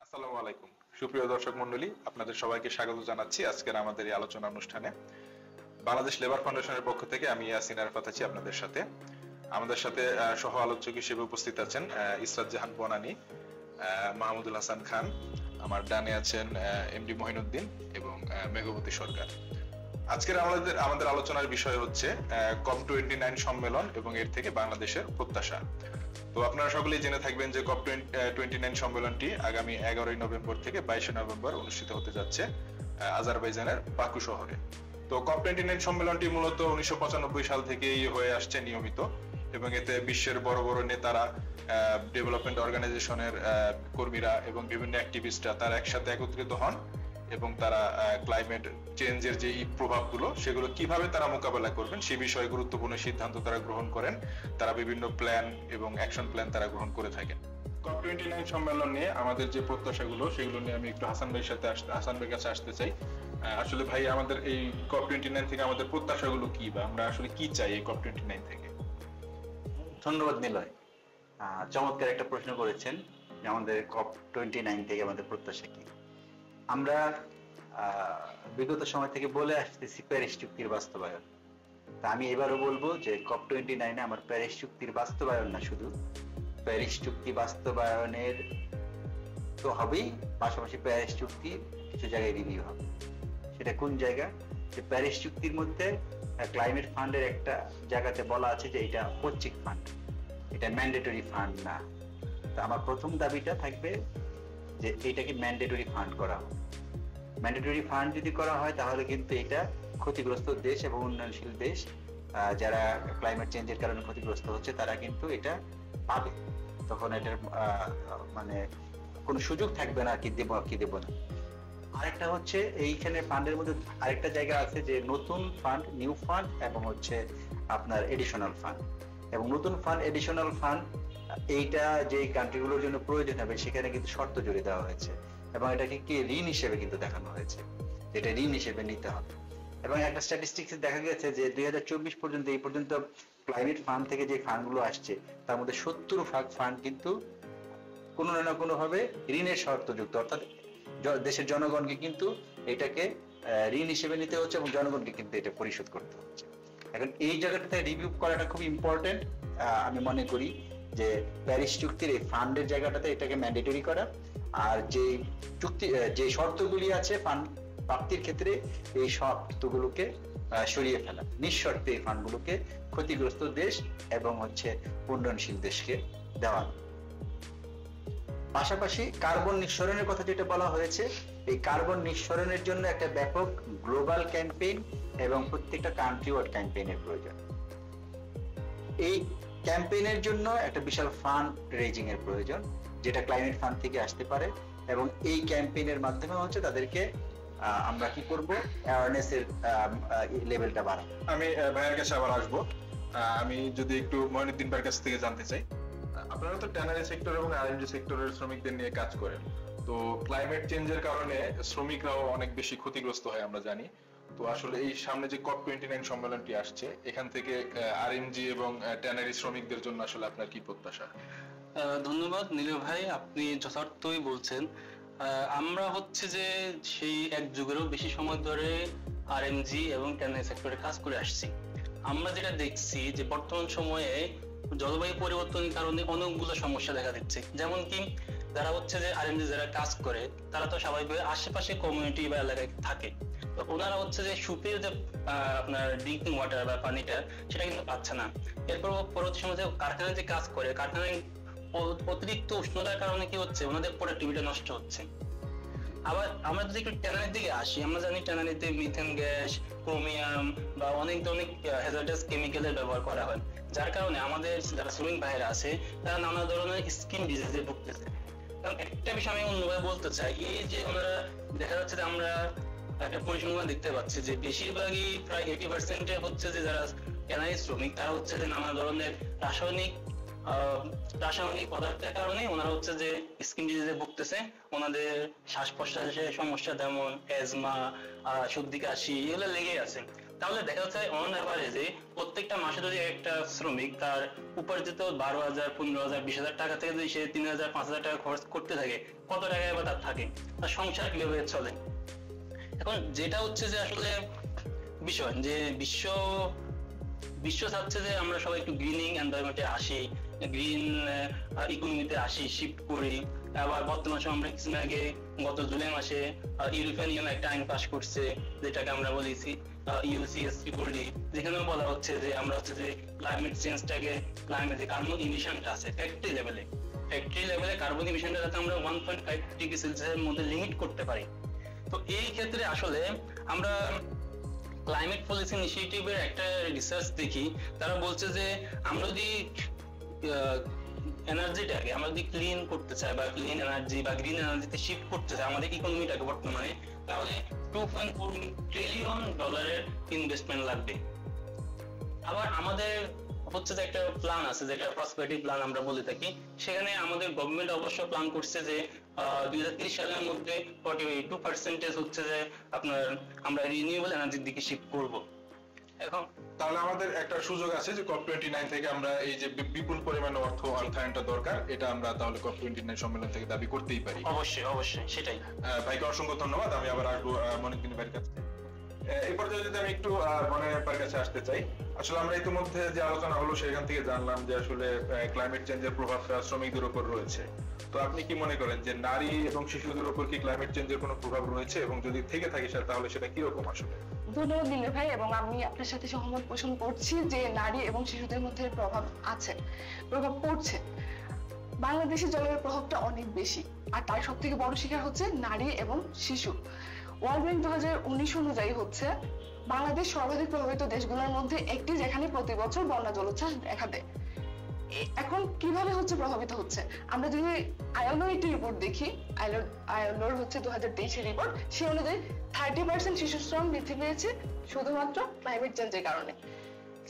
আসসালামু আলাইকুম সুপ্রিয় দর্শক মণ্ডলী, আপনাদের সবাইকে স্বাগত জানাচ্ছি আজকের আমাদের এই আলোচনা অনুষ্ঠানে। বাংলাদেশ লেবার ফাউন্ডেশনের পক্ষ থেকে আমি ইয়াসিন আরাফাত আছি আপনাদের সাথে। আমাদের সাথে সহ আলোচক হিসেবে উপস্থিত আছেন ইসরাত জাহান বনানী, মাহমুদুল হাসান খান, আমার ডানে আছেন এমডি মহিনুদ্দিন এবং মেঘবতী সরকার। আজকের আমাদের আলোচনার বিষয় হচ্ছে COP29 সম্মেলন এবং এর থেকে বাংলাদেশের প্রত্যাশা। তো আপনারা সকলেই জেনে থাকবেন যে COP29 সম্মেলনটি আগামী 11 নভেম্বর থেকে 22 নভেম্বর অনুষ্ঠিত হতে যাচ্ছে আজারবাইজানের বাকু শহরে। তো COP29 সম্মেলনটি মূলত 1995 সাল থেকেই হয়ে আসছে নিয়মিত, এবং এতে বিশ্বের বড় বড় নেতারা, ডেভেলপমেন্ট অর্গানাইজেশনের কর্মীরা এবং বিভিন্ন অ্যাক্টিভিস্টরা তারা একসাথে একত্রিত হন এবং তারা ক্লাইমেট চেঞ্জের যে প্রভাবগুলো সেগুলো কিভাবে তারা মোকাবেলা করবেন সেই বিষয়ে গুরুত্বপূর্ণ সিদ্ধান্ত তারা গ্রহণ করেন। তারা বিভিন্ন প্ল্যান এবং অ্যাকশন প্ল্যান তারা গ্রহণ করে থাকেন। COP29 সম্মেলন নিয়ে আমাদের যে প্রত্যাশাগুলো সেগুলো নিয়ে আমি একটু হাসান ভাইয়ের কাছে আসতে চাই। আসলে ভাই, আমাদের এই COP29 থেকে আমাদের প্রত্যাশাগুলো কি, বা আমরা আসলে কি চাই এই COP29 থেকে? ধন্যবাদ নিলয়, চমৎকার একটা প্রশ্ন করেছেন যে আমাদের COP29 থেকে আমাদের প্রত্যাশা কি। আমরা বিগত সময় থেকে বলে আসতেছি প্যারিস চুক্তির বাস্তবায়ন। তা আমি এবারও বলবো যে COP29 আমার প্যারিস চুক্তির বাস্তবায়ন না, শুধু প্যারিস চুক্তি বাস্তবায়নের তো হবেই, পাশাপাশি প্যারিস চুক্তির কিছু জায়গায় রিভিউ হবে। সেটা কোন জায়গা? যে প্যারিস চুক্তির মধ্যে ক্লাইমেট ফান্ডের একটা জায়গাতে বলা আছে যে এটা ঐচ্ছিক ফান্ড, এটা ম্যান্ডেটরি ফান্ড না। তা আমার প্রথম দাবিটা থাকবে যে এটাকে ম্যান্ডেটরি ফান্ড করা হবে। ম্যান্ডেটরি ফান্ড যদি করা হয় তাহলে কিন্তু এটা ক্ষতিগ্রস্ত দেশ এবং উন্নয়নশীল দেশ যারা ক্লাইমেট চেঞ্জের কারণে ক্ষতিগ্রস্ত হচ্ছে তারা কিন্তু এটা পাবে। তখন এটার মানে কোনো সুযোগ থাকবে না কি দেবো কি দেবো না। আরেকটা হচ্ছে এইখানে ফান্ডের মধ্যে আরেকটা জায়গা আছে যে নতুন ফান্ড, নিউ ফান্ড এবং হচ্ছে আপনার এডিশনাল ফান্ড। এবং নতুন ফান্ড, এডিশনাল ফান্ড এইটা যে কান্ট্রিগুলোর জন্য প্রয়োজন হবে সেখানে কিন্তু শর্ত জুড়ে দেওয়া হয়েছে এবং এটাকে কি ঋণ হিসেবে কিন্তু দেখানো হয়েছে, এটা ঋণ হিসেবে নিতে হবে। এবং একটা স্ট্যাটিস্টিক্স দেখা গেছে যে 2024 পর্যন্ত এই পর্যন্ত ক্লাইমেট ফান্ড থেকে যে ফান্ডগুলো আসছে তার মধ্যে 70% ফান্ড কিন্তু কোনো না কোনো ভাবে ঋণের শর্তযুক্ত, অর্থাৎ দেশের জনগণকে কিন্তু এটাকে ঋণ হিসেবে নিতে হচ্ছে এবং জনগণকে কিন্তু এটা পরিশোধ করতে হচ্ছে। এখন এই জায়গাটাতে রিভিউ করাটা খুব ইম্পর্টেন্ট। আমি মনে করি যে প্যারিস চুক্তির এই ফান্ডের জায়গাটাতে এটাকে ম্যান্ডেটরি করা, আর যে চুক্তি যে শর্তগুলি আছে ফান্ড প্রাপ্তির ক্ষেত্রে এই শর্তগুলোকে সরিয়ে ফেলা, নিঃশর্তে এই ফান্ডগুলোকে ক্ষতিগ্রস্ত দেশ এবং হচ্ছে উন্নয়নশীল দেশকে দেওয়া। পাশাপাশি কার্বন নিঃসরণের কথা যেটা বলা হয়েছে, এই কার্বন নিঃসরণের জন্য একটা ব্যাপক গ্লোবাল ক্যাম্পেইন এবং প্রত্যেকটা কান্ট্রি ওয়াইড ক্যাম্পেইনের প্রয়োজন। এই ক্যাম্পেইনের জন্য একটা বিশাল ফান্ড রেজিং এর প্রয়োজন, যেটা ক্লাইমেট ফান্ড থেকে আসতে পারে। এবং এই ক্যাম্পেইনের মাধ্যমে হচ্ছে তাদেরকে আমরা কি করব, অ্যাওয়ারনেস এর লেভেলটা বাড়াবো। আমি ভাইয়ের কাছে আবার আসবো। আমি যদি একটু মহিনুদ্দিন ভাইয়ের কাছ থেকে জানতে চাই, আপনারা তো ট্যানারি সেক্টর এবং আরএনজি সেক্টরের শ্রমিকদের নিয়ে কাজ করেন। তো ক্লাইমেট চেঞ্জের কারণে শ্রমিকরাও অনেক বেশি ক্ষতিগ্রস্ত হয় আমরা জানি। তো আসলে এই সামনে যে COP29 সম্মেলনটি আসছে, এখান থেকে আরএনজি এবং ট্যানারি শ্রমিকদের জন্য আসলে আপনার কি প্রত্যাশা? ধন্যবাদ নীলয় ভাই, আপনি যথার্থই বলছেন। আমরা হচ্ছে যে সেই এক যুগেরও বেশি সময় ধরে আরএমজি এবং ট্যানারি সেক্টরে কাজ করে আসছি। আমরা যেটা দেখছি যে বর্তমান সময়ে জলবায়ু পরিবর্তনের কারণে অনেকগুলো সমস্যা দেখা দিচ্ছে। যেমন কি যারা হচ্ছে যে আরএমজি যারা কাজ করে তারা তো স্বাভাবিকভাবে আশেপাশে কমিউনিটি বা এলাকায় থাকে, তো ওনারা হচ্ছে যে সুপেয় যে আপনার ড্রিঙ্কিং ওয়াটার বা পানিটা সেটা কিন্তু পাচ্ছে না। এরপর পরবর্তী সময় কারখানায় যে কাজ করে, কারখানায় অতিরিক্ত উষ্ণতার কারণে কি হচ্ছে, ওনাদের প্রোডাক্টিভিটি নষ্ট হচ্ছে। আবার আমরা যদি একটু ট্যানারির দিকে আসি, আমরা জানি ট্যানারিতে মিথেন গ্যাস, ক্রোমিয়াম বা অনেক ধরনের হ্যাজার্ডাস কেমিক্যালের ব্যবহার করা হয়, যার কারণে আমাদের যারা শ্রমিক ভাইরা আছে তারা নানা ধরনের স্কিন ডিজিজে ভুগতেছে। কারণ একটা বিষয় আমি অন্যভাবে বলতে চাই, এই যে ওনারা দেখা যাচ্ছে যে আমরা একটা পরিসংখ্যান দেখতে পাচ্ছি যে বেশিরভাগই প্রায় 80% হচ্ছে যে যারা ট্যানারি শ্রমিক তারা হচ্ছে যে নানা ধরনের রাসায়নিক পদার্থের কারণে ওনারা হচ্ছে যে স্কিন ডিজিজে ভুগতেছে। ওনাদের শ্বাস প্রশ্বাসের সমস্যা যেমন অ্যাজমা, সর্দি কাশি এগুলো লেগে আছে। তাহলে দেখা যাচ্ছে অন অ্যাভারেজে প্রত্যেকটা মাসে যদি একটা শ্রমিক তার উপার্জিত 12,000, 15,000, 20,000 টাকা থেকে যদি সে 3,000, 5,000 টাকা খরচ করতে থাকে, কত টাকা এবার তার থাকে, তার সংসার কিভাবে চলে? এখন যেটা হচ্ছে যে আসলে বিষয় যে বিশ্ব চাচ্ছে যে আমরা সবাই একটু গ্রিনিং এনভায়রনমেন্টে আসি, গ্রিন ইকোনমিতে আসি, শিফট করি। আবার বর্তমান সময় আমরা কিছুদিন আগে গত জুলাই মাসে ইউরোপিয়ান ইউনিয়ন একটা আইন পাস করছে, যেটাকে আমরা বলেছি ইউসিএসপি বলি, যেখানেও বলা হচ্ছে যে আমরা হচ্ছে যে ক্লাইমেট চেঞ্জটাকে, ক্লাইমেট যে কার্বন ইমিশনটা আছে ফ্যাক্টরি লেভেলে কার্বন ইমিশনটা যাতে আমরা 1.5 ডিগ্রি সেলসিয়াসের মধ্যে লিমিট করতে পারি। তো এই ক্ষেত্রে আসলে আমরা ক্লাইমেট পলিসি ইনিশিয়েটিভের একটা রিসার্চ দেখি, তারা বলছে যে আমরা যদি এনার্জিটাকে আমরা যদি ক্লিন করতে চাই বা ক্লিন এনার্জি বা গ্রিন এনার্জিতে শিফট করতে চাই আমাদের ইকোনমিটাকে বর্তমানে, তাহলে $2.4 ট্রিলিয়ন ইনভেস্টমেন্ট লাগবে। আবার আমাদের হচ্ছে যে একটা প্ল্যান আছে, যেটা প্রসপেরিটি প্ল্যান আমরা বলে থাকি, সেখানে আমাদের গভর্নমেন্ট অবশ্য প্ল্যান করছে যে 2030 সালের মধ্যে 42% হচ্ছে যে আপনার আমরা রিনিউয়েবল এনার্জির দিকে শিফট করব। এখন তাহলে আমাদের একটা সুযোগ আছে যে COP29 থেকে আমরা এই যে বিপুল পরিমাণে অর্থ অর্থায়নটা দরকার, এটা আমরা তাহলে COP29 সম্মেলন থেকে দাবি করতেই পারি। অবশ্যই সেটাই। ভাইকে অসংখ্য ধন্যবাদ। আমি আবার আসবো মনিকদিন ভাইয়ের কাছে। এই পর্যায়ে যদি আমি একটু মনির ভাইয়ের কাছে আসতে চাই, আসলে আমরা ইতিমধ্যে যে আলোচনা হলো সেখান থেকে জানলাম যে আসলে ক্লাইমেট চেঞ্জের প্রভাবটা শ্রমিকদের উপর রয়েছে। তো আপনি কি মনে করেন যে নারী এবং শিশুদের উপর কি ক্লাইমেট চেঞ্জের কোনো প্রভাব রয়েছে, এবং যদি থেকে থাকে তাহলে সেটা কিরকম আসলে? ধন্যবাদ নীলয় ভাই, এবং আমি আপনার সাথে সহমত পোষণ করছি যে নারী এবং শিশুদের মধ্যে প্রভাব আছে, প্রভাব পড়ছে। বাংলাদেশের জলবায়ুর প্রভাবটা অনেক বেশি, আর তার সব থেকে বড় শিকার হচ্ছে নারী এবং শিশু। ওয়ার্ল্ড ব্যাংক 2019 অনুযায়ী হচ্ছে বাংলাদেশ সর্বাধিক প্রভাবিত দেশগুলোর মধ্যে একটি, যেখানে প্রতি বছর বন্যা জলোচ্ছ্বাস দেখা দেয়। এখন কিভাবে হচ্ছে প্রভাবিত হচ্ছে, আমরা যদি আইএলওর একটি রিপোর্ট দেখি, আইএলওর হচ্ছে 2023 রিপোর্ট, সে অনুযায়ী 30% শিশু শ্রম বৃদ্ধি পেয়েছে শুধুমাত্র ক্লাইমেট চেঞ্জের কারণে।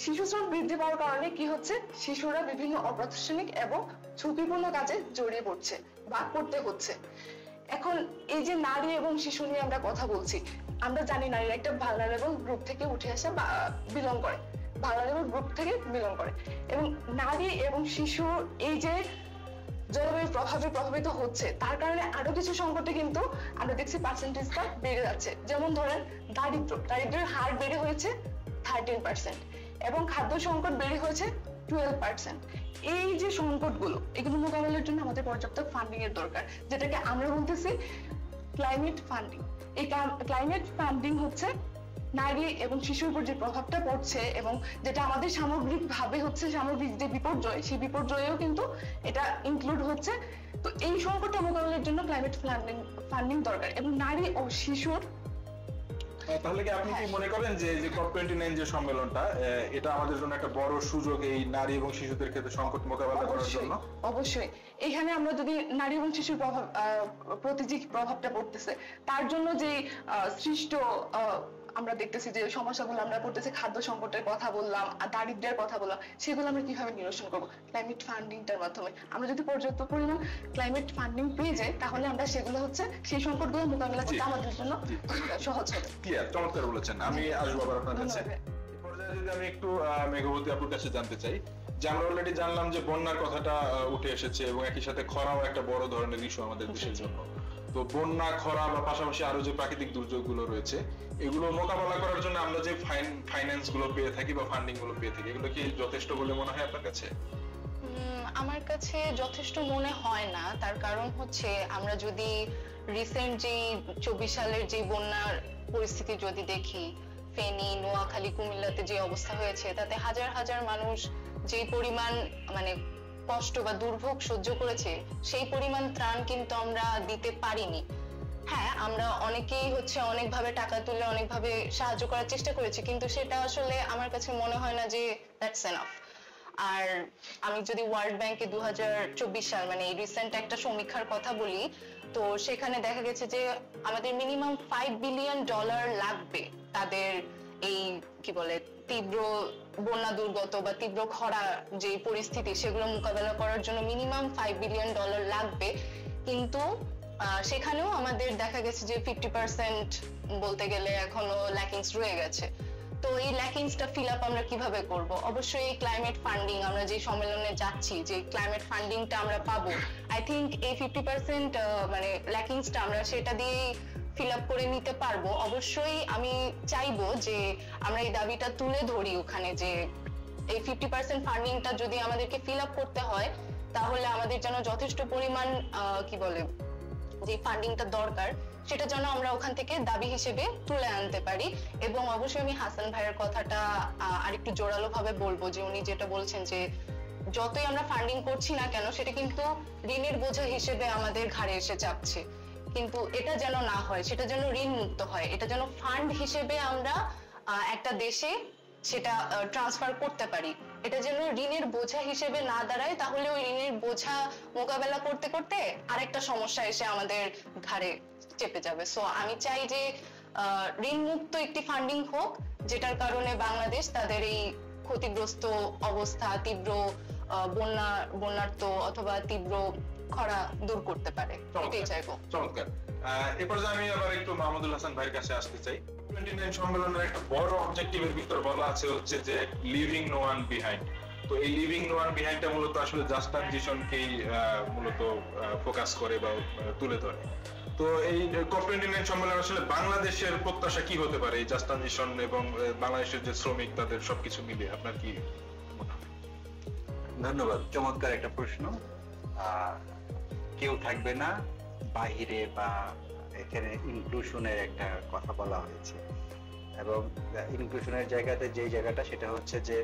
শিশু শ্রম বৃদ্ধি পাওয়ার কারণে কি হচ্ছে, শিশুরা বিভিন্ন অপ্রাতিষ্ঠানিক এবং ঝুঁকিপূর্ণ কাজে জড়িয়ে পড়ছে বা করতে হচ্ছে। এখন এই যে নারী এবং শিশু নিয়ে আমরা কথা বলছি, আমরা জানি নারীরা একটা ভালনারেবল গ্রুপ থেকে উঠে আসে বা বিলং করে, ভালনারেবল গ্রুপ থেকে বিলং করে, এবং নারী এবং শিশু এই যে জলবায়ুর প্রভাবে প্রভাবিত হচ্ছে, তার কারণে আরো কিছু সংকটে কিন্তু আমরা দেখছি পার্সেন্টেজটা বেড়ে যাচ্ছে। যেমন ধরেন দারিদ্রের হার বেড়ে হয়েছে 13%, এবং খাদ্য সংকট বেড়ে হয়েছে 12%। এই যে সংকটগুলো, এগুলো মোকাবেলার জন্য আমাদের পর্যাপ্ত ফান্ডিং এর দরকার, যেটাকে আমরা বলতেছি ক্লাইমেট ফান্ডিং। এই ক্লাইমেট ফান্ডিং হচ্ছে নারী এবং শিশুর উপর যে প্রভাবটা পড়ছে, এবং যেটা আমাদের সামগ্রিকভাবে হচ্ছে সামগ্রিক যে বিপর্যয়, সেই বিপর্যয়েও কিন্তু এটা ইনক্লুড হচ্ছে। তো এই সংকটটা মোকাবেলার জন্য ক্লাইমেট ফান্ডিং দরকার, এবং নারী ও শিশুর। তাহলে কি আপনি কি মনে করেন যে COP29 যে সম্মেলনটা, এটা আমাদের জন্য একটা বড় সুযোগ এই নারী এবং শিশুদের ক্ষেত্রে সংকট মোকাবেলা করার জন্য? অবশ্যই। এখানে আমরা যদি নারী এবং শিশুর প্রভাব প্রতি যে প্রভাবটা পড়তেছে, তার জন্য যে সৃষ্ট আমরা দেখতেছি যে সমস্যাগুলো আমরা পড়তেছি, খাদ্য সংকটের কথা বললাম, আর দারিদ্র্যের কথা বললাম, সেগুলো আমরা কিভাবে নিরসন করবো? ক্লাইমেট ফান্ডিংটার মাধ্যমে। আমরা যদি পর্যাপ্ত পরিমাণ ক্লাইমেট ফান্ডিং পেয়ে যাই, তাহলে আমরা সেগুলো হচ্ছে সেই সংকটগুলো মোকাবেলা করতে আমাদের জন্য সহজ হবে। চমৎকার বলেছেন। আমি আসবো আবার আপনার কাছে। এই পর্যায়ে যদি আমি একটু মেঘবতী আপুর কাছে জানতে চাই, যে আমরা অলরেডি জানলাম যে বন্যার কথাটা উঠে এসেছে, এবং একই সাথে খরাও একটা বড় ধরনের ইস্যু আমাদের দেশের জন্য। তো বন্যা, খরা বা পাশাপাশি আরো যে প্রাকৃতিক দুর্যোগগুলো রয়েছে, এগুলো মোকাবেলা করার জন্য আমরা যে ফাইন্যান্স গুলো পেয়ে থাকি বা ফান্ডিং গুলো পেয়ে থাকি, এগুলো কি যথেষ্ট বলে মনে হয় আপনার কাছে? আমার কাছে যথেষ্ট মনে হয় না। তার কারণ হচ্ছে আমরা যদি রিসেন্ট যে 24 সালের যে বন্যার পরিস্থিতি যদি দেখি, ফেনী, নোয়াখালী, কুমিল্লাতে যে অবস্থা হয়েছে, তাতে হাজার হাজার মানুষ যে পরিমাণ মানে কষ্ট বা দুর্ভোগ সহ্য করেছে, সেই পরিমাণ ত্রাণ কিন্তু আমরা দিতে পারিনি। হ্যাঁ, আমরা অনেকেই হচ্ছে অনেকভাবে টাকা তুলে অনেকভাবে সাহায্য করার চেষ্টা করেছি, কিন্তু সেটা আসলে আমার কাছে মনে হয় না যে দ্যাটস এনাফ। আর আমি যদি ওয়ার্ল্ড ব্যাংকে 2024 সাল মানে রিসেন্ট একটা সমীক্ষার কথা বলি, তো সেখানে দেখা গেছে যে আমাদের মিনিমাম $5 বিলিয়ন লাগবে তাদের এই কি বলে তীব্র বন্যা দুর্গত বা তীব্র খরা যে পরিস্থিতি, সেগুলো মোকাবেলা করার জন্য মিনিমাম $5 বিলিয়ন লাগবে। কিন্তু সেখানেও আমাদের দেখা গেছে যে 50% বলতে গেলে এখনো ল্যাকিংস রয়ে গেছে। তো এই ল্যাকিংসটা ফিল আপ আমরা কিভাবে করব? অবশ্যই এই ক্লাইমেট ফান্ডিং, আমরা যে সম্মেলনে যাচ্ছি, যে ক্লাইমেট ফান্ডিংটা আমরা পাবো, আই থিংক এই 50% মানে ল্যাকিংসটা আমরা সেটা দিয়ে ফিল আপ করে নিতে পারবো। অবশ্যই আমি চাইবো যে আমরা এই দাবিটা তুলে ধরি ওখানে, যে এই 50% ফান্ডিংটা যদি আমাদেরকে ফিল আপ করতে হয়, তাহলে আমাদের যেন যথেষ্ট পরিমাণ কি বলে যে ফান্ডিংটা দরকার, সেটা যেন আমরা ওখান থেকে দাবি হিসেবে তুলে আনতে পারি। এবং অবশ্যই আমি হাসান ভাইয়ের কথাটা আরেকটু জোরালো ভাবে বলবো, যে উনি যেটা বলছেন যে যতই আমরা ফান্ডিং করছি না কেন, সেটা কিন্তু ঋণের বোঝা হিসেবে আমাদের ঘাড়ে এসে চাপছে। কিন্তু এটা যেন না হয়, সেটা যেন ঋণ মুক্ত হয়, এটা যেন ফান্ড হিসেবে আমরা একটা দেশে সেটা ট্রান্সফার করতে পারি। এটা যেন ঋণের বোঝা হিসেবে না দাঁড়ায়, তাহলে ওই ঋণের বোঝা মোকাবেলা করতে করতে আরেকটা সমস্যা এসে আমাদের ঘাড়ে চেপে যাবে। সো আমি চাই যে ঋণ মুক্ত একটি ফান্ডিং হোক, যেটার কারণে বাংলাদেশ তাদের এই ক্ষতিগ্রস্ত অবস্থা, তীব্র বন্যার্ত অথবা তীব্র খরা দূর করতে পারে, এটাই চাইবো। চমৎকার। এরপর আমি আবার একটু মাহমুদুল হাসান ভাইয়ের কাছে আসতে চাই। 29 সম্মেলনের একটা বড় অবজেক্টিভের ভিতর বলা আছে হচ্ছে যে লিভিং নো ওয়ান বিহাইন্ড। তো এই লিভিং নো ওয়ান বিহাইন্ডটা মূলত আসলে জাস্ট ট্রানজিশনকেই মূলত ফোকাস করে বা তুলে ধরে। তো এই COP29 সম্মেলন আসলে বাংলাদেশের প্রত্যাশা কি হতে পারে এই জাস্ট ট্রানজিশন এবং বাংলাদেশের যে শ্রমিক তাদের সবকিছু মিলে আপনার কি মনে হয়? ধন্যবাদ, চমৎকার একটা প্রশ্ন। কেউ থাকবে না বাহিরে, বা এখানে ইনক্লুশনের একটা কথা বলা হয়েছে, এবং ইনক্লুশনের জায়গাতে যে জায়গাটা সেটা হচ্ছে যে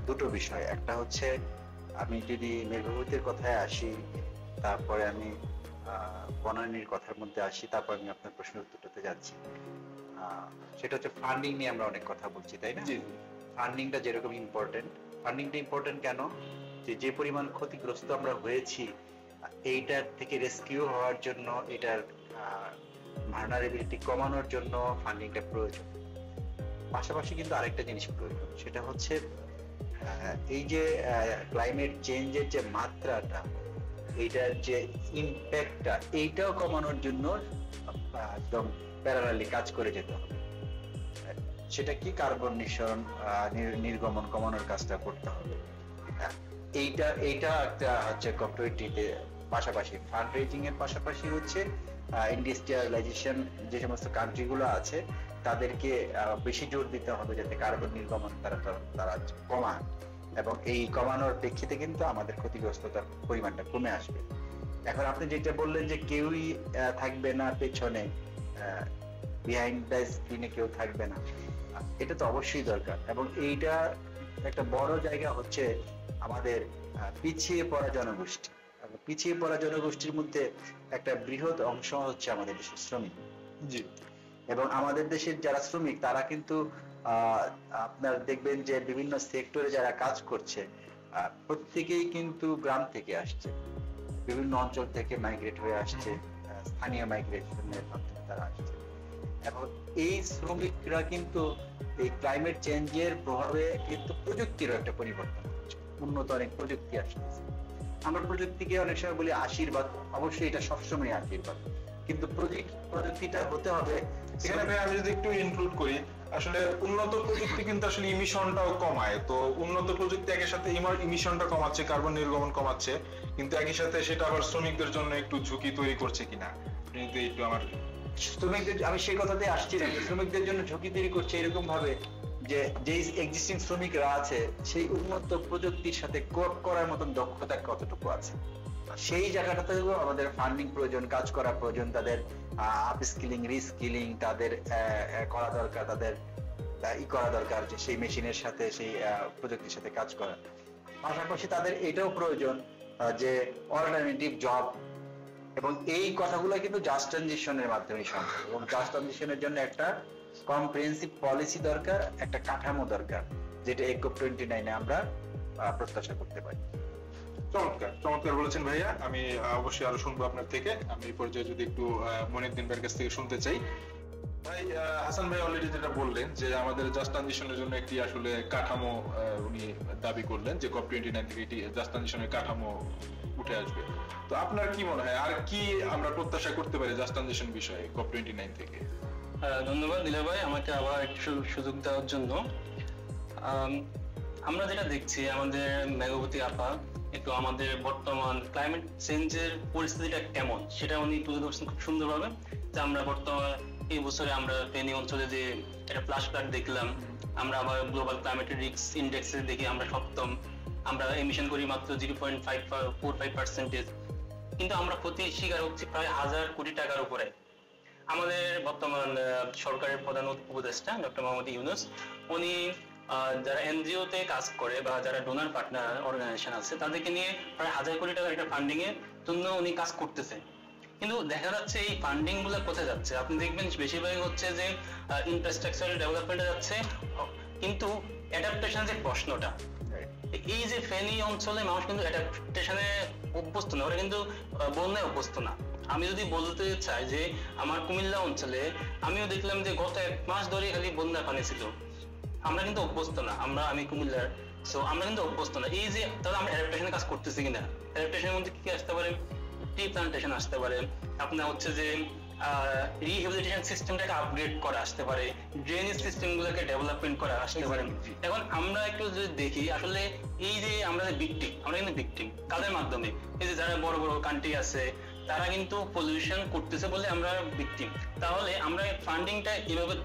দুটো বিষয়। একটা হচ্ছে, আমি যদি মেঘভূতির কথায় আসি, তারপরে আমি বনানীর কথার মধ্যে আসি, তারপর আমি আপনার প্রশ্নের উত্তরটাতে যাচ্ছি। সেটা হচ্ছে ফান্ডিং নিয়ে আমরা অনেক কথা বলছি, তাই না? ফান্ডিংটা যেরকম ইম্পর্টেন্ট, ফান্ডিংটা ইম্পর্টেন্ট কেন? যে পরিমাণ ক্ষতিগ্রস্ত আমরা হয়েছি, এইটার থেকে রেস্কিউ হওয়ার জন্য, এটার ভালনারেবিলিটি কমানোর জন্য ফান্ডিংটা প্রয়োজন। পাশাপাশি কিন্তু আরেকটা জিনিস প্রয়োজন, সেটা হচ্ছে এই যে ক্লাইমেট চেঞ্জের যে মাত্রাটা, এইটার যে ইম্প্যাক্টটা, এইটাও কমানোর জন্য একদম প্যারালালি কাজ করে যেতে হবে। সেটা কি? কার্বন নির্গমন কমানোর কাজটা করতে হবে। এইটা একটা হচ্ছে COP20-তে পাশাপাশি ফান্ড রেজিং এর পাশাপাশি হচ্ছে ইন্ডাস্ট্রিয়ালাইজেশন যে সমস্ত কান্ট্রি গুলো আছে তাদেরকে বেশি জোর দিতে হবে যাতে কার্বন নির্গমন তারা কমান, এবং এই কমানোর প্রেক্ষিতে কিন্তু আমাদের ক্ষতিগ্রস্ততার পরিমাণটা কমে আসবে। এখন আপনি যেটা বললেন যে কেউই থাকবে না পেছনে, বিহাইন্ড দ্য স্ক্রিনে কেউ থাকবে না, এটা তো অবশ্যই দরকার। এবং এইটা একটা বড় জায়গা হচ্ছে আমাদের পিছিয়ে পড়া জনগোষ্ঠী। পিছিয়ে পড়া জনগোষ্ঠীর মধ্যে একটা বৃহৎ অংশ হচ্ছে আমাদের দেশের শ্রমিক। জি। এবং আমাদের দেশের যারা শ্রমিক তারা কিন্তু আপনার দেখবেন যে বিভিন্ন সেক্টরে যারা কাজ করছে প্রত্যেকেই কিন্তু গ্রাম থেকে আসছে, বিভিন্ন অঞ্চল থেকে মাইগ্রেট হয়ে আসছে, স্থানীয় মাইগ্রেশনের মাধ্যমে তারা আসছে। এবং এই শ্রমিকরা কিন্তু এই ক্লাইমেট চেঞ্জের প্রভাবে কিন্তু প্রযুক্তিরও একটা পরিবর্তন হচ্ছে, উন্নত অনেক প্রযুক্তি আসছে। আমরা প্রযুক্তিকে অনেক সময় বলি আশীর্বাদ, অবশ্যই এটা সবসময় আশীর্বাদ, কিন্তু প্রযুক্তিটা হতে হবে। এখানে আমি যদি একটু ইনক্লুড করি, আসলে উন্নত প্রযুক্তি কিন্তু আসলে ইমিশনটাও কমায়। তো উন্নত প্রযুক্তি একই সাথে ইমিশনটা কমাচ্ছে, কার্বন নির্গমন কমাচ্ছে, কিন্তু একই সাথে সেটা আবার শ্রমিকদের জন্য একটু ঝুঁকি তৈরি করছে কিনা কিন্তু একটু আমার শ্রমিকদের, আমি সেই কথাতে আসছি না, শ্রমিকদের জন্য ঝুঁকি তৈরি করছে এরকম ভাবে যে এক্সিস্টিং শ্রমিকরা আছে সেই উন্নত প্রযুক্তির সাথে কোপ করার মতন দক্ষতা কতটুকু আছে, সেই জায়গাটাতেও আমাদের ফান্ডিং প্রয়োজন, কাজ করা প্রয়োজন, তাদের আপস্কিলিং, রিস্কিলিং তাদের করা দরকার, তাদের করা দরকার যে সেই মেশিনের সাথে সেই প্রযুক্তির সাথে কাজ করা। পাশাপাশি তাদের এটাও প্রয়োজন যে অল্টারনেটিভ জব, এবং এই কথাগুলো কিন্তু জাস্ট ট্রানজিশনের মাধ্যমে সম্ভব। এবং জাস্ট ট্রানজিশনের জন্য একটা কম্প্রিহেন্সিভ পলিসি দরকার, একটা কাঠামো দরকার, যেটা COP29-এ আমরা প্রত্যাশা করতে পারি। চমৎকার বলেছেন ভাইয়া। আমি অবশ্যই আরো শুনবো আপনার থেকে। আমি এই পর্যায়ে যদি একটু মনিউদ্দিন ভাইয়ের কাছ থেকে শুনতে চাই। ভাই, হাসান ভাই অলরেডি যেটা বললেন যে আমাদের জাস্ট ট্রানজিশনের জন্য একটি আসলে কাঠামো উনি দাবি করলেন যে COP29 থেকে এটি জাস্ট ট্রানজিশনের কাঠামো উঠে আসবে। তো আপনার কি মনে হয় আর কি আমরা প্রত্যাশা করতে পারি জাস্ট ট্রানজিশন বিষয়ে COP29 থেকে? ধন্যবাদ দিলীপ ভাই আমাকে আবার একটু সুযোগ দেওয়ার জন্য। আমরা যেটা দেখছি আমাদের মেঘবতী আপা একটু আমাদের বর্তমান ক্লাইমেট চেঞ্জের পরিস্থিতিটা কেমন সেটা উনি তুলে ধরছেন খুব সুন্দরভাবে। যে আমরা বর্তমান এই বছরে আমরা ফেনী অঞ্চলে যে একটা ফ্ল্যাশ ফ্লাড দেখলাম, আমরা আবার গ্লোবাল ক্লাইমেট রিস্ক ইন্ডেক্সে দেখি আমরা সপ্তম, আমরা এমিশন করি মাত্র 0.45%, কিন্তু আমরা ক্ষতির শিকার হচ্ছি প্রায় 1000 কোটি টাকার উপরে। আমাদের বর্তমান সরকারের প্রধান উপদেষ্টা ডক্টর মোহাম্মদ ইউনূস উনি যারা এনজিও তে কাজ করে বা যারা ডোনার পার্টনার অর্গানাইজেশন আছে তাদেরকে নিয়ে প্রায় 1000 কোটি টাকার একটা ফান্ডিং এর জন্য উনি কাজ করতেছে। কিন্তু দেখা যাচ্ছে এই ফান্ডিং গুলো কোথায় যাচ্ছে? আপনি দেখবেন বেশিরভাগ হচ্ছে যে ইনফ্রাস্ট্রাকচার ডেভেলপমেন্টে যাচ্ছে, কিন্তু অ্যাডাপ্টেশন যে প্রশ্নটা, এই যে ফেনী অঞ্চলে মানুষ কিন্তু অ্যাডাপ্টেশনে অভ্যস্ত না, ওরা কিন্তু বন্যায় অভ্যস্ত না। আমি যদি বলতে চাই যে আমার কুমিল্লা অঞ্চলে আমিও দেখলাম যে গত 1 মাস ধরে খালি বন্যা পানি ছিল। আমরা কিন্তু অভ্যস্ত না, আমি কুমিল্লার, সো আমরা কিন্তু অভ্যস্ত না। এই যে তাহলে আমরা অ্যাডাপ্টেশনের কাজ করতেছি কিনা? অ্যাডাপ্টেশনের মধ্যে কি আসতে পারে? ট্রি প্লান্টেশন আসতে পারে, আপনার হচ্ছে যে রিহ্যাবিলিটেশন সিস্টেমটাকে আপগ্রেড করা আসতে পারে, ড্রেনেজ সিস্টেমগুলোকে ডেভেলপমেন্ট করা আসতে পারে। এখন আমরা একটু যদি দেখি আসলে এই যে আমরা ভিকটিম, আমরা কিন্তু ভিকটিম কাদের মাধ্যমে? এই যে যারা বড় বড় কান্ট্রি আছে তারা কিন্তু পলিউশন করতেছে বলে আমরা ভিকটিম। তাহলে আমরা ফান্ডিংটা এভাবে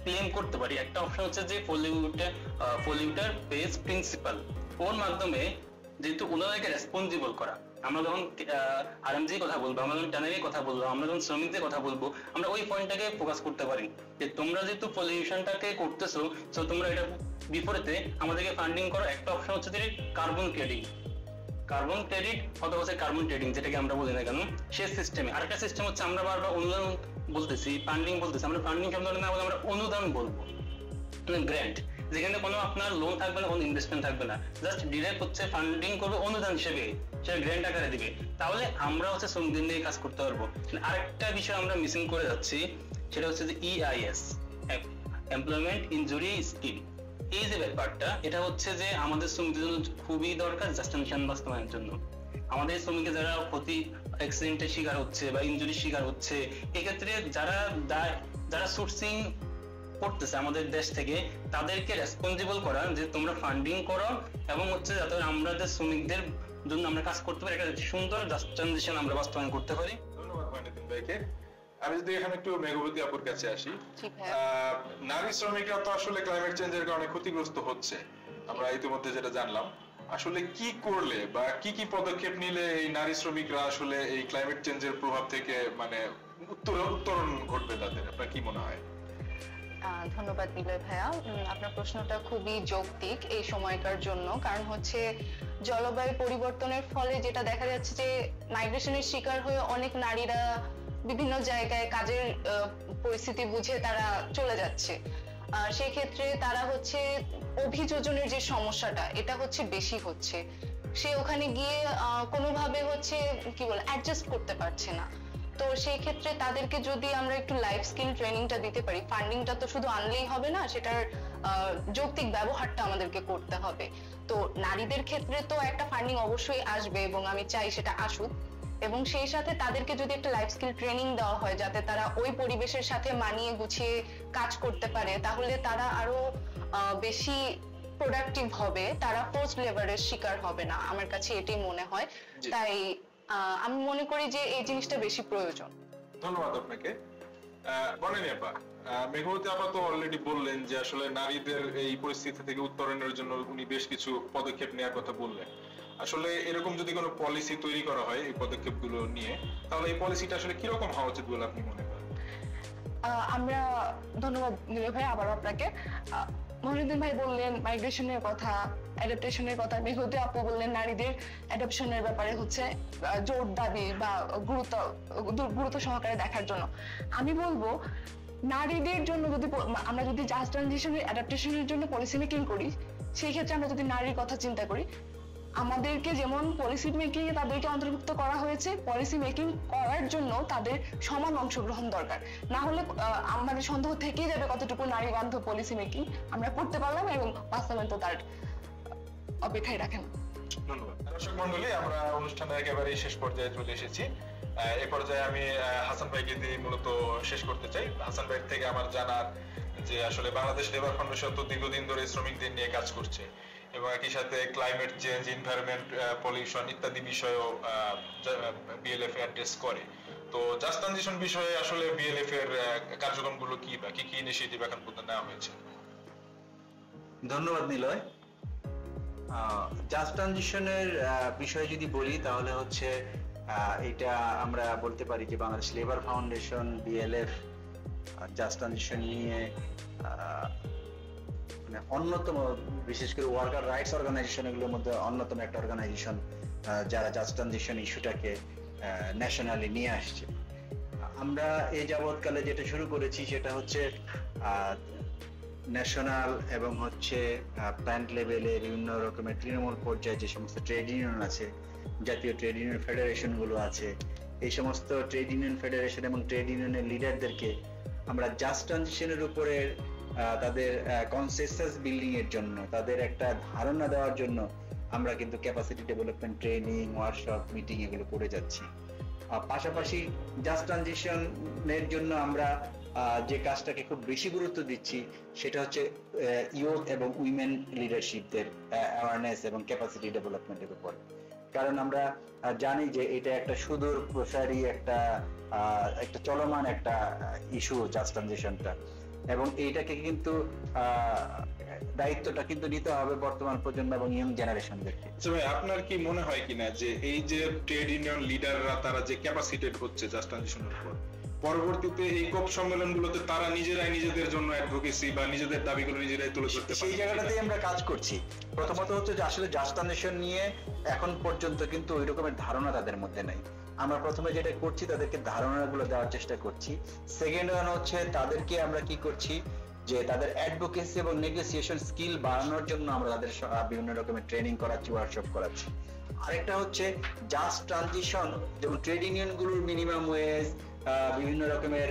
ক্লেম করতে পারি। একটা অপশন হচ্ছে যে পলিউটার পেজ প্রিন্সিপাল, ওর মাধ্যমে যেহেতু ওনাদেরকে রেসপন্সিবল করা। আমরা যখন আরএমজি কথা বলবো, আমরা যখন ট্যানারি কথা বলবো, আমরা যখন শ্রমিকদের কথা বলবো, আমরা ওই পয়েন্টটাকে ফোকাস করতে পারি যে তোমরা যেহেতু পলিউশনটাকে করতেছো, তো তোমরা এটা বিপরীতে আমাদেরকে ফান্ডিং করো। একটা অপশন হচ্ছে যে কার্বন ক্রেডিট অথবা হচ্ছে কার্বন ট্রেডিং, যেটাকে আমরা বলি না কেন, সে সিস্টেমে। আরেকটা সিস্টেম হচ্ছে আমরা বারবার অনুদান বলতেছি, ফান্ডিং বলতেছি, আমরা ফান্ডিং শব্দ না বলে আমরা অনুদান বলবো, গ্র্যান্ট, যেখানে কোনো আপনার লোন থাকবে না, কোনো ইনভেস্টমেন্ট থাকবে না, জাস্ট ডিরেক্ট হচ্ছে ফান্ডিং করবে অনুদান হিসেবে, সেটা গ্র্যান্ট আকারে দিবে। তাহলে আমরা হচ্ছে শ্রমিকদের নিয়ে কাজ করতে পারবো। আরেকটা বিষয় আমরা মিসিং করে যাচ্ছি, সেটা হচ্ছে যে EIS, এমপ্লয়মেন্ট ইনজুরি স্কিম। এই যে ব্যাপারটা, এটা হচ্ছে যে আমাদের শ্রমিকদের জন্য খুবই দরকার জাস্ট মিশন বাস্তবায়নের জন্য। আমাদের শ্রমিকের যারা ক্ষতি অ্যাক্সিডেন্টের শিকার হচ্ছে বা ইনজুরির শিকার হচ্ছে, এক্ষেত্রে যারা সোর্সিং করতেছে আমাদের দেশ থেকে, তাদেরকে রেসপন্সিবল করা যে তোমরা ফান্ডিং করো এবং হচ্ছে যাতে আমাদের শ্রমিকদের জন্য আমরা কাজ করতে পারি, একটা সুন্দর জাস্ট ট্রানজিশন আমরা বাস্তবায়ন করতে পারি। ধন্যবাদ মঈনুদ্দিন ভাইকে। আমি যদি এখানে একটু মেঘবতী আপুর কাছে আসি, জি ভাইয়া। নারী শ্রমিকরা তো আসলে ক্লাইমেট চেঞ্জের কারণে ক্ষতিগ্রস্ত হচ্ছে, আমরা ইতিমধ্যে যেটা জানলাম। আসলে কি করলে বা কি পদক্ষেপ নিলে এই নারী শ্রমিকরা আসলে এই ক্লাইমেট চেঞ্জের প্রভাব থেকে মানে উত্তরণ ঘটবে তাদের, আপনার কি মনে হয়? ধন্যবাদ নিলয় ভাইয়া, আপনার প্রশ্নটা খুবই যৌক্তিক এই সময়কার জন্য। কারণ হচ্ছে জলবায়ু পরিবর্তনের ফলে যেটা দেখা যাচ্ছে যে মাইগ্রেশনের শিকার হয়ে অনেক নারীরা বিভিন্ন জায়গায় কাজের পরিস্থিতি বুঝে তারা চলে যাচ্ছে। সেই ক্ষেত্রে তারা হচ্ছে অভিযোজনের যে সমস্যাটা, এটা হচ্ছে বেশি হচ্ছে। সে ওখানে গিয়ে কোনোভাবে হচ্ছে কি বলে অ্যাডজাস্ট করতে পারছে না। তো সেই ক্ষেত্রে তাদেরকে যদি আমরা একটু লাইফ স্কিল ট্রেনিংটা দিতে পারি, ফান্ডিংটা তো শুধু আনলেই হবে না, সেটার যৌক্তিক ব্যবহারটা আমাদেরকে করতে হবে। তো নারীদের ক্ষেত্রে তো একটা ফান্ডিং অবশ্যই আসবে এবং আমি চাই সেটা আসুক, এবং সেই সাথে তাদেরকে যদি একটা লাইফ স্কিল ট্রেনিং দেওয়া হয় যাতে তারা ওই পরিবেশের সাথে মানিয়ে গুছিয়ে কাজ করতে পারে, তাহলে তারা আরো বেশি প্রোডাক্টিভ হবে, তারা ফোর্সড লেবারের শিকার হবে না। আমার কাছে এটাই মনে হয়। তাই আমি মনে করি যে এই জিনিসটা বেশি প্রয়োজন। ধন্যবাদ আপনাকে। বনেনী আপা, মেঘবতী আপা তো অলরেডি বললেন যে আসলে নারীদের এই পরিস্থিতি থেকে উত্তরণের জন্য উনি বেশ কিছু পদক্ষেপ নেওয়ার কথা বললেন। আসলে এরকম যদি কোনো পলিসি তৈরি করা হয় এই পদক্ষেপগুলো নিয়ে, তাহলে এই পলিসিটা আসলে কিরকম হওয়া উচিত বলে আপনি মনে করেন? আমরা ধন্যবাদ নিলয় ভাই আবার আপনাকে। মঈনুদ্দিন ভাই বললেন মাইগ্রেশনের কথা, অ্যাডাপ্টেশনের কথা, মেঘবতী আপু বললেন নারীদের অ্যাডাপশনের ব্যাপারে হচ্ছে জোর দাবি বা গুরুত্ব সহকারে দেখার জন্য। আমি বলবো নারীদের জন্য আমরা যদি জাস্ট ট্রানজিশনের অ্যাডাপ্টেশনের জন্য পলিসি মেকিং করি, সেই ক্ষেত্রে আমরা যদি নারীর কথা চিন্তা করি, আমাদেরকে যেমন পলিসি মেকিং এ তাদেরকে অন্তর্ভুক্ত করা হয়েছে, পলিসি মেকিং করার জন্য তাদের সমান অংশগ্রহণ দরকার। না হলে আমাদের সন্দেহ থেকেই যাবে কতটুকু নারী বান্ধব পলিসি মেকিং আমরা করতে পারলাম এবং বাস্তবায়ন তো তার অপেক্ষায় রাখেন। ধন্যবাদ। দর্শক মন্ডলী, আমরা অনুষ্ঠানের একেবারে শেষ পর্যায়ে চলে এসেছি। এ পর্যায়ে আমি হাসান ভাইকে দিয়ে মূলত শেষ করতে চাই। হাসান ভাই থেকে আমার জানার যে আসলে বাংলাদেশ লেবার ফাউন্ডেশন তো দীর্ঘদিন ধরে শ্রমিকদের নিয়ে কাজ করছে এবং একই সাথে ক্লাইমেট চেঞ্জ, এনভায়রনমেন্ট, পলিউশন ইত্যাদি বিষয়েও বিএলএফ অ্যাড্রেস করে। তো জাস্ট ট্রানজিশন বিষয়ে আসলে বিএলএফ এর কার্যক্রমগুলো কি বা কি কি ইনিশিয়েটিভ এখন পর্যন্ত নেওয়া হয়েছে? ধন্যবাদ নিলয়। জাস্ট ট্রানজিশনের বিষয়ে যদি বলি তাহলে হচ্ছে এটা আমরা বলতে পারি যে Bangladesh labour foundation BLF just transition নিয়ে মানে অন্যতম, বিশেষ করে ওয়ার্কার রাইটস অর্গানাইজেশনগুলোর মধ্যে অন্যতম একটা অর্গানাইজেশন যারা জাস্ট ট্রানজিশন ইস্যুটাকে ন্যাশনালি নিয়ে আসছে। আমরা এই যাবৎকালে যেটা শুরু করেছি সেটা হচ্ছে ন্যাশনাল এবং হচ্ছে প্ল্যান্ট লেভেলে বিভিন্ন রকমের তৃণমূল পর্যায়ে যে সমস্ত ট্রেড ইউনিয়ন আছে, জাতীয় ট্রেড ইউনিয়ন ফেডারেশন গুলো আছে, এই সমস্ত ট্রেড ইউনিয়ন ফেডারেশন এবং ট্রেড ইউনিয়নের লিডারদেরকে আমরা জাস্ট ট্রানজিশনের উপরে তাদের কনসেনসাস বিল্ডিং এর জন্য, তাদের একটা ধারণা দেওয়ার জন্য আমরা কিন্তু capacity development training, workshop, meeting এগুলো করে যাচ্ছি। পাশাপাশি জাস্ট ট্রানজিশনের জন্য আমরা যে কাজটাকে খুব বেশি গুরুত্ব দিচ্ছি সেটা হচ্ছে ইয়ুথ এবং উইমেন লিডারশিপদের অ্যাওয়ারনেস এবং ক্যাপাসিটি ডেভেলপমেন্টের উপর। কারণ আমরা জানি যে এটা একটা সুদূর প্রসারী একটা চলমান একটা ইস্যু জাস্ট ট্রানজিশনটা, এবং এইটাকে কিন্তু দায়িত্বটা কিন্তু নিতে হবে বর্তমান প্রজন্ম এবং ইয়ং জেনারেশনদেরকে। আপনার কি মনে হয় কিনা যে এই যে ট্রেড ইউনিয়ন লিডাররা তারা যে ক্যাপাসিটেড হচ্ছে জাস্ট ট্রানজিশনের উপর, পরবর্তীতে এই কপ সম্মেলনগুলোতে তারা নিজেরাই নিজেদের জন্য অ্যাডভোকেসি বা নিজেদের দাবিগুলো নিজেরাই তুলে ধরতে পারে? সেই জায়গাটাতেই আমরা কাজ করছি। প্রথমত হচ্ছে যে আসলে জাস্ট ট্রানজিশন নিয়ে এখন পর্যন্ত কিন্তু ওই রকমের ধারণা তাদের মধ্যে নাই। আমরা প্রথমে যেটা করছি তাদেরকে ধারণাগুলো দেওয়ার চেষ্টা করছি। সেকেন্ড ওয়ান হচ্ছে তাদেরকে আমরা কি করছি যে তাদের অ্যাডভোকেসি এবং নেগোসিয়েশন স্কিল বাড়ানোর জন্য আমরা তাদের বিভিন্ন রকমের ট্রেনিং করাচ্ছি, ওয়ার্কশপ করাচ্ছি। আরেকটা হচ্ছে জাস্ট ট্রানজিশন যেমন ট্রেড ইউনিয়ন গুলোর মিনিমাম ওয়েজ, বিভিন্ন রকমের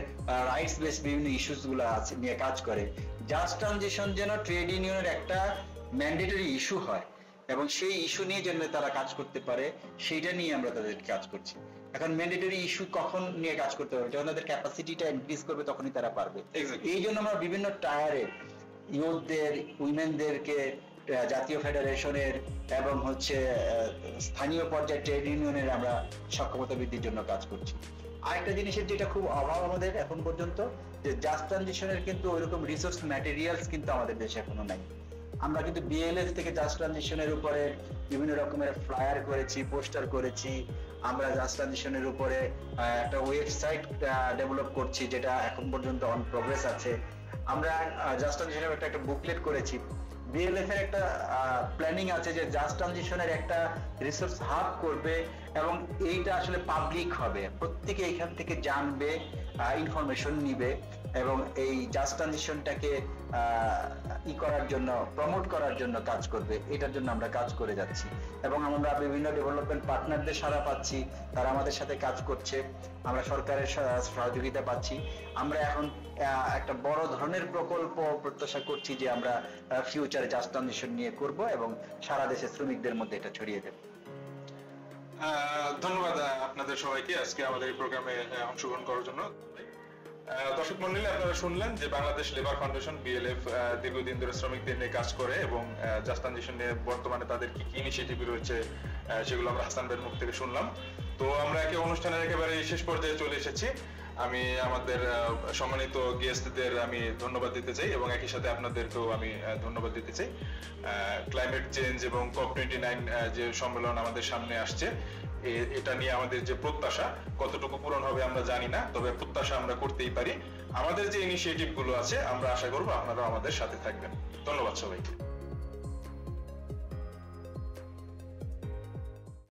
রাইটস বেসড বিভিন্ন ইস্যুস গুলো আছে নিয়ে কাজ করে। জাস্ট ট্রানজিশন যেন ট্রেড ইউনিয়নের একটা ম্যান্ডেটরি ইস্যু হয় এবং সেই ইস্যু নিয়ে যেন তারা কাজ করতে পারে, সেইটা নিয়ে আমরা তাদের কাজ করছি। এখন ম্যান্ডেটরি ইস্যু কখন নিয়ে কাজ করতে পারবে? যখন তাদের ক্যাপাসিটিটা ইনক্রিজ করবে তখনই তারা পারবে। এই জন্য আমরা বিভিন্ন টায়ারে ইউথদের, উইমেনদেরকে জাতীয় ফেডারেশনের এবং হচ্ছে স্থানীয় পর্যায়ে ট্রেড ইউনিয়নের আমরা সক্ষমতা বৃদ্ধির জন্য কাজ করছি। আরেকটা জিনিসের যেটা খুব অভাব আমাদের এখন পর্যন্ত, যে জাস্ট ট্রানজিশনের কিন্তু ওইরকম রিসোর্স ম্যাটেরিয়ালস কিন্তু আমাদের দেশে এখনো নাই। আমরা কিন্তু বিএলএফ থেকে জাস্ট ট্রানজিশনের উপরে বিভিন্ন রকমের ফ্লায়ার করেছি, পোস্টার করেছি। আমরা জাস্ট ট্রানজিশনের উপরে একটা ওয়েবসাইট ডেভেলপ করছি যেটা এখন পর্যন্ত অন প্রোগ্রেস আছে। আমরা জাস্ট ট্রানজিশনের একটা বুকলেট করেছি। বিএলএফ এর একটা প্ল্যানিং আছে যে জাস্ট ট্রানজিশনের একটা রিসোর্স হাব করবে এবং এইটা আসলে পাবলিক হবে, প্রত্যেকে এখান থেকে জানবে, ইনফরমেশন নিবে এবং এই জাস্ট ট্রানজিশনটাকে করার জন্য, প্রমোট করার জন্য কাজ করবে। এটার জন্য আমরা কাজ করে যাচ্ছি এবং আমরা বিভিন্ন ডেভেলপমেন্ট পার্টনারদের সাড়া পাচ্ছি, তারা আমাদের সাথে কাজ করছে। আমরা সরকারের সহযোগিতা পাচ্ছি। আমরা এখন একটা বড় ধরনের প্রকল্প প্রত্যাশা করছি যে আমরা ফিউচারে জাস্ট ট্রানজিশন নিয়ে করব এবং সারা দেশে শ্রমিকদের মধ্যে এটা ছড়িয়ে দেব। ধন্যবাদ আপনাদের সবাইকে আজকে আমাদের এই প্রোগ্রামে অংশগ্রহণ করার জন্য। দর্শক মন্ডলী, আপনারা শুনলেন যে বাংলাদেশ লেবার ফাউন্ডেশন বিএলএফ দীর্ঘদিন ধরে শ্রমিকদের নিয়ে কাজ করে এবং জাস্ট ট্রানজিশন নিয়ে বর্তমানে তাদের কি কি ইনিশিয়েটিভ রয়েছে সেগুলো আমরা হাসান ভাইয়ের মুখ থেকে শুনলাম। তো আমরা অনুষ্ঠানের একেবারে শেষ পর্যায়ে চলে এসেছি। আমি আমাদের সম্মানিত গেস্টদের আমি ধন্যবাদ দিতে চাই এবং একই সাথে আপনাদেরকেও আমি ধন্যবাদ দিতে চাই। ক্লাইমেট চেঞ্জ এবং COP29 যে সম্মেলন আমাদের সামনে আসছে, এটা নিয়ে আমাদের যে প্রত্যাশা কতটুকু পূরণ হবে আমরা জানি না, তবে প্রত্যাশা আমরা করতেই পারি। আমাদের যে ইনিশিয়েটিভ গুলো আছে আমরা আশা করব আপনারা আমাদের সাথে থাকবেন। ধন্যবাদ সবাইকে।